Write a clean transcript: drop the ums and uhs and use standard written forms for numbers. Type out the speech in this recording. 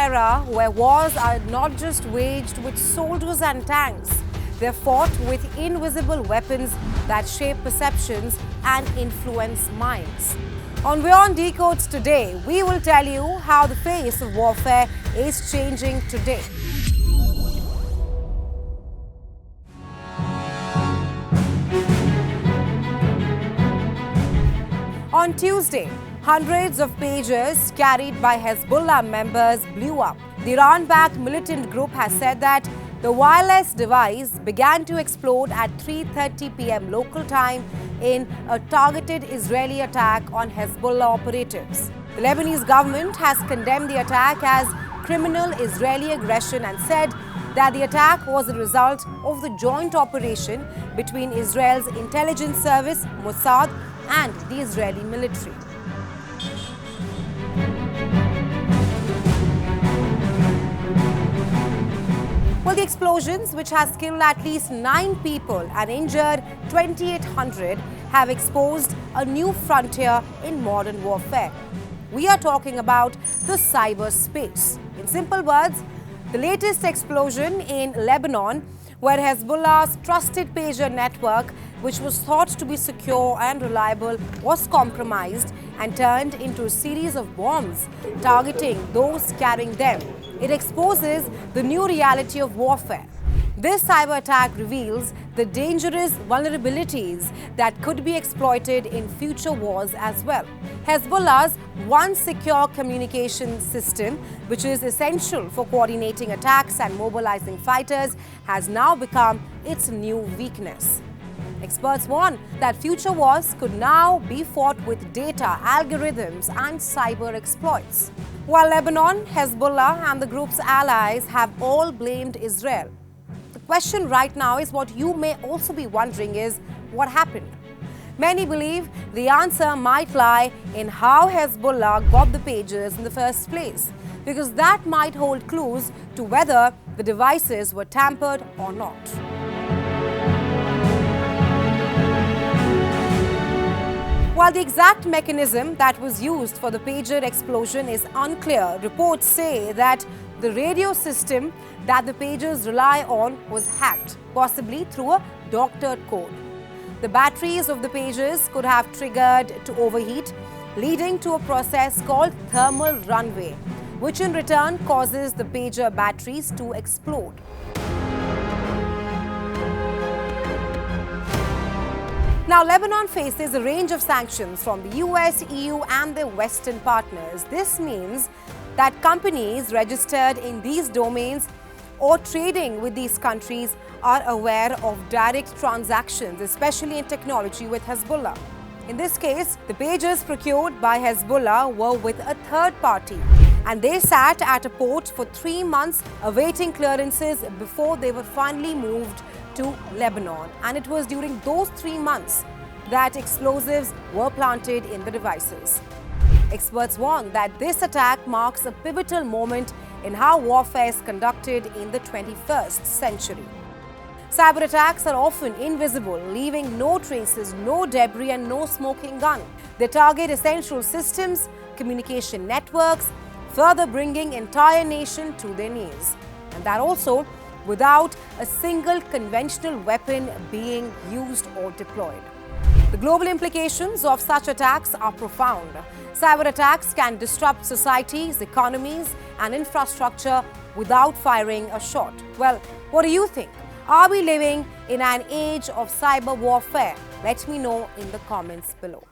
era where wars are not just waged with soldiers and tanks. They're fought with invisible weapons that shape perceptions and influence minds. On WION Decodes today, we will tell you how the face of warfare is changing today. On Tuesday, hundreds of pages carried by Hezbollah members blew up. The Iran-backed militant group has said that the wireless device began to explode at 3:30 p.m. local time in a targeted Israeli attack on Hezbollah operatives. The Lebanese government has condemned the attack as criminal Israeli aggression and said that the attack was a result of the joint operation between Israel's intelligence service, Mossad, and the Israeli military. Well, the explosions, which has killed at least 9 people and injured 2,800, have exposed a new frontier in modern warfare. We are talking about the cyberspace. In simple words, the latest explosion in Lebanon, where Hezbollah's trusted pager network, which was thought to be secure and reliable, was compromised and turned into a series of bombs targeting those carrying them. It exposes the new reality of warfare. This cyber attack reveals the dangerous vulnerabilities that could be exploited in future wars as well. Hezbollah's one secure communication system, which is essential for coordinating attacks and mobilizing fighters, has now become its new weakness. Experts warn that future wars could now be fought with data, algorithms, and cyber exploits. While Lebanon, Hezbollah, and the group's allies have all blamed Israel, the question right now is what you may also be wondering is what happened? Many believe the answer might lie in how Hezbollah got the pages in the first place, because that might hold clues to whether the devices were tampered or not. While the exact mechanism that was used for the pager explosion is unclear, reports say that the radio system that the pagers rely on was hacked, possibly through a doctored code. The batteries of the pagers could have triggered to overheat, leading to a process called thermal runaway, which in return causes the pager batteries to explode. Now, Lebanon faces a range of sanctions from the US, EU, and their Western partners. This means that companies registered in these domains or trading with these countries are aware of direct transactions, especially in technology with Hezbollah. In this case, the pages procured by Hezbollah were with a third party, and they sat at a port for 3 months awaiting clearances before they were finally moved to Lebanon. And it was during those 3 months that explosives were planted in the devices. Experts warn that this attack marks a pivotal moment in how warfare is conducted in the 21st century. Cyber attacks are often invisible, leaving no traces, no debris, and no smoking gun. They target essential systems, communication networks, further bringing entire nations to their knees. And that also without a single conventional weapon being used or deployed. The global implications of such attacks are profound. Cyber attacks can disrupt societies, economies, and infrastructure without firing a shot. Well, what do you think? Are we living in an age of cyber warfare? Let me know in the comments below.